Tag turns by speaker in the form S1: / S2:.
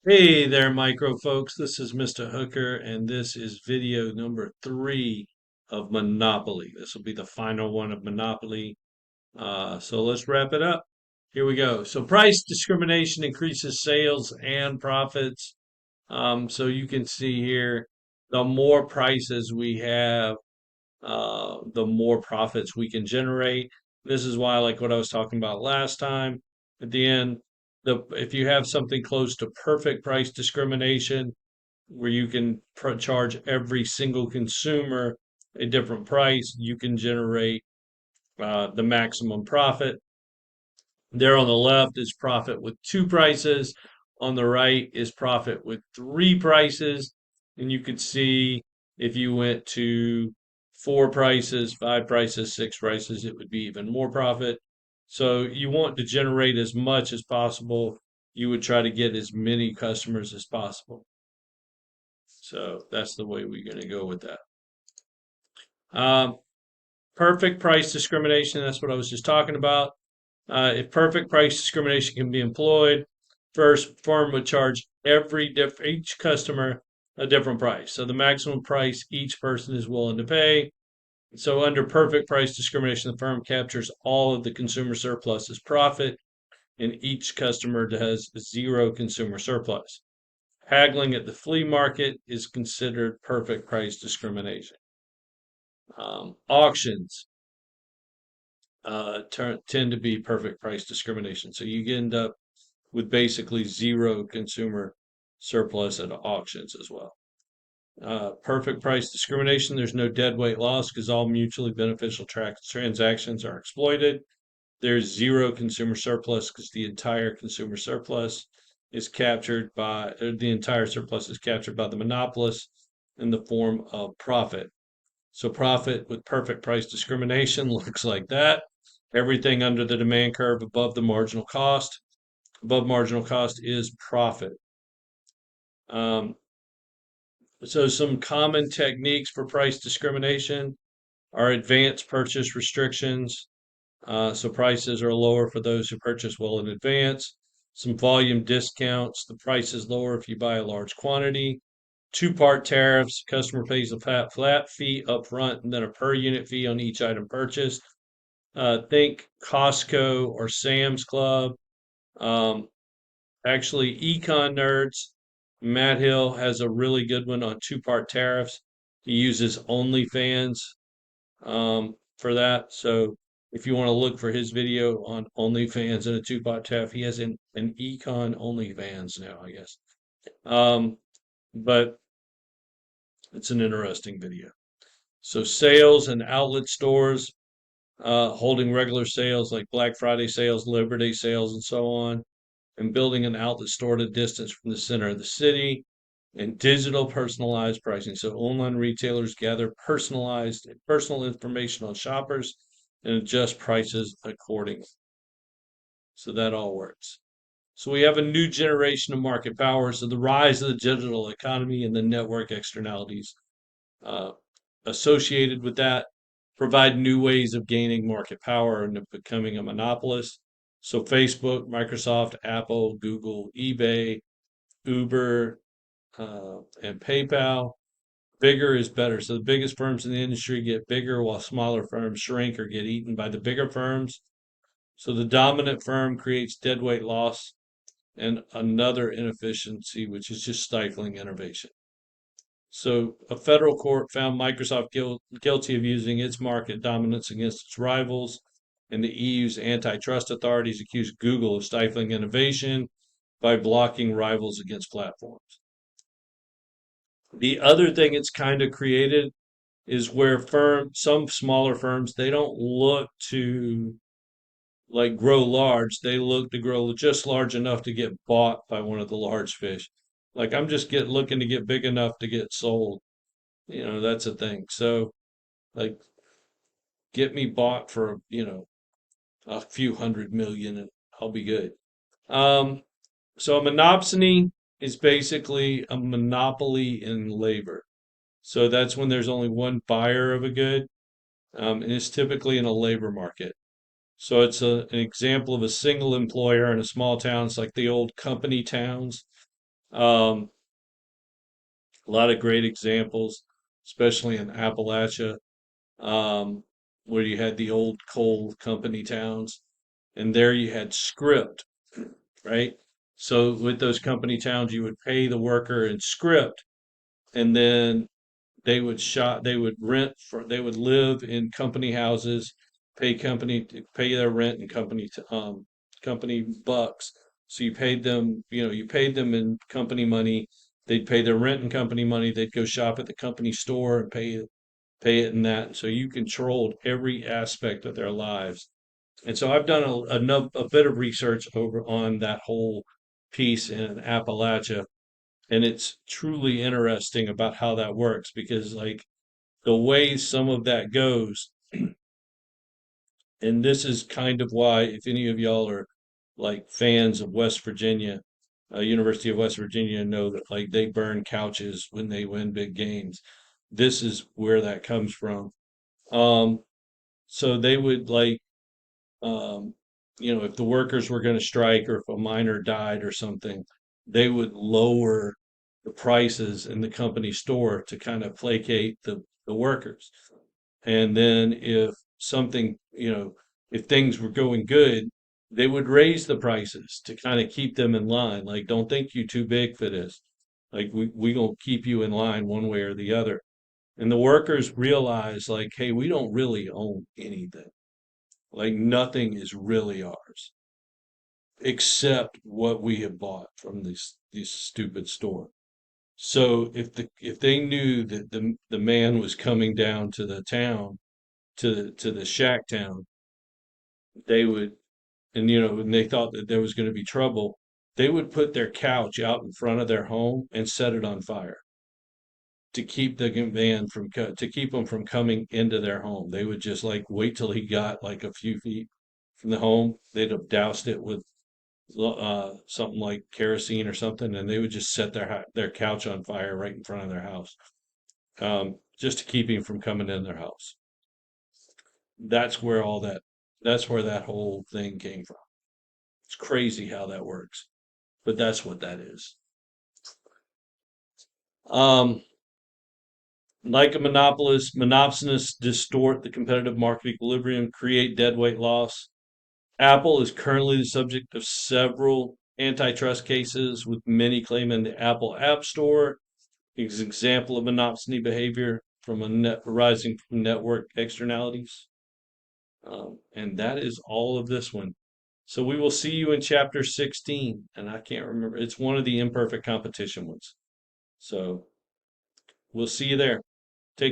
S1: Hey there, micro folks. This is Mr. Hooker, and this is video number 3 of Monopoly. This will be the final one of Monopoly. So let's wrap it up. Here we go. So price discrimination increases sales and profits. So you can see here, the more prices we have, the more profits we can generate. This is why, like what I was talking about last time, at the end, if you have something close to perfect price discrimination, where you can charge every single consumer a different price, you can generate the maximum profit. There on the left is profit with two prices. On the right is profit with three prices. And you could see if you went to four prices, five prices, six prices, it would be even more profit. So you want to generate as much as possible. You would try to get as many customers as possible. So that's the way we're going to go with that. Um, Perfect price discrimination, that's what I was just talking about. If perfect price discrimination can be employed, first firm would charge each customer a different price. So the maximum price each person is willing to pay. So under perfect price discrimination, the firm captures all of the consumer surplus as profit, and each customer has zero consumer surplus. Haggling at the flea market is considered perfect price discrimination. Auctions tend to be perfect price discrimination. So you end up with basically zero consumer surplus at auctions as well. Perfect price discrimination, there's no deadweight loss because all mutually beneficial transactions are exploited. There's zero consumer surplus because the entire consumer surplus is captured by, or the entire surplus is captured by the monopolist in the form of profit. So profit with perfect price discrimination looks like that. Everything under the demand curve above the marginal cost. Above marginal cost is profit. Um, so some common techniques for price discrimination are advanced purchase restrictions. So prices are lower for those who purchase well in advance. Some volume discounts. The price is lower if you buy a large quantity. Two-part tariffs. Customer pays a flat fee up front and then a per unit fee on each item purchased. Think Costco or Sam's Club. Um, Actually, econ nerds, Matt Hill has a really good one on two-part tariffs. He uses OnlyFans for that. So if you want to look for his video on OnlyFans and a two-part tariff, he has an econ OnlyFans now, I guess. Um, but it's an interesting video. So sales and outlet stores holding regular sales like Black Friday sales, Labor Day sales, and so on, and building an outlet store at a distance from the center of the city, and digital personalized pricing. So online retailers gather personalized and personal information on shoppers and adjust prices accordingly. So that all works. So we have a new generation of market power. So the rise of the digital economy and the network externalities uh, associated with that provide new ways of gaining market power and of becoming a monopolist. So Facebook, Microsoft, Apple, Google, eBay, Uber, and PayPal. Bigger is better. So the biggest firms in the industry get bigger while smaller firms shrink or get eaten by the bigger firms. So the dominant firm creates deadweight loss and another inefficiency, which is just stifling innovation. So a federal court found Microsoft guilty of using its market dominance against its rivals, and the EU's antitrust authorities accused Google of stifling innovation by blocking rivals against platforms. The other thing it's kind of created is where some smaller firms, they don't look to like grow large. They look to grow just large enough to get bought by one of the large fish. Like I'm just looking to get big enough to get sold. That's a thing. So like get me bought for, a few hundred million and I'll be good. Um, so a monopsony is basically a monopoly in labor. So that's when there's only one buyer of a good, and it's typically in a labor market. So it's an example of a single employer in a small town. It's like the old company towns. Um, a lot of great examples, especially in Appalachia, um, where you had the old coal company towns, and there you had script, right? So with those company towns, you would pay the worker in script, and then they would rent for they would live in company houses, pay their rent in company bucks. So you paid them in company money. They'd pay their rent in company money. They'd go shop at the company store and pay it in that. So you controlled every aspect of their lives. And so I've done a bit of research over on that whole piece in Appalachia, and it's truly interesting about how that works because like the way some of that goes, and this is kind of why if any of y'all are like fans of West Virginia, University of West Virginia, know that like they burn couches when they win big games. This is where that comes from. Um, so they would um, if the workers were going to strike or if a miner died or something, they would lower the prices in the company store to kind of placate the workers. And then if something, if things were going good, they would raise the prices to kind of keep them in line. Like, don't think you too big for this. Like we gonna keep you in line one way or the other. And the workers realize like, hey, we don't really own anything. Like nothing is really ours except what we have bought from this stupid store. So if they knew that the man was coming down to the town to the shack town, they would and they thought that there was going to be trouble, they would put their couch out in front of their home and set it on fire to keep the man to keep him from coming into their home. They would just like wait till he got like a few feet from the home. They'd have doused it with something like kerosene or something, and they would just set their couch on fire right in front of their house, just to keep him from coming in their house. That's where all that. That's where that whole thing came from. It's crazy how that works, but that's what that is. Um, like a monopolist, monopsonists distort the competitive market equilibrium, create deadweight loss. Apple is currently the subject of several antitrust cases, with many claiming the Apple App Store is an example of monopsony behavior from a net arising from network externalities. And that is all of this one. So we will see you in chapter 16, and I can't remember. It's one of the imperfect competition ones. So we'll see you there. Take